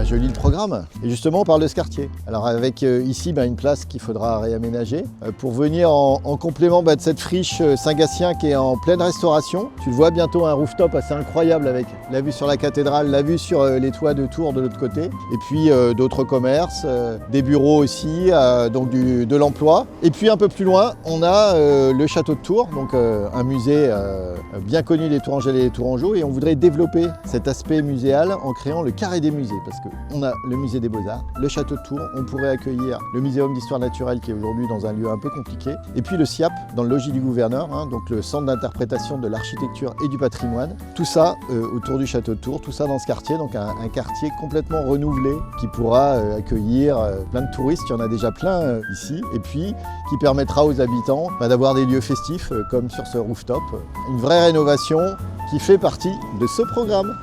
Je lis le programme et justement on parle de ce quartier. Alors avec ici une place qu'il faudra réaménager pour venir en complément de cette friche Saint-Gatien qui est en pleine restauration. Tu le vois bientôt, un rooftop assez incroyable avec la vue sur la cathédrale, la vue sur les toits de Tours de l'autre côté et puis d'autres commerces, des bureaux aussi, donc de l'emploi. Et puis un peu plus loin on a le château de Tours, donc un musée bien connu des Tourangelles et des Tourangeaux, et on voudrait développer cet aspect muséal en créant le carré des musées parce qu'on a le musée des Beaux-Arts, le château de Tours, on pourrait accueillir le muséum d'histoire naturelle qui est aujourd'hui dans un lieu un peu compliqué, et puis le SIAP dans le logis du gouverneur, donc le centre d'interprétation de l'architecture et du patrimoine. Tout ça autour du château de Tours, tout ça dans ce quartier, donc un quartier complètement renouvelé qui pourra accueillir plein de touristes, il y en a déjà plein ici, et puis qui permettra aux habitants d'avoir des lieux festifs comme sur ce rooftop. Une vraie rénovation qui fait partie de ce programme.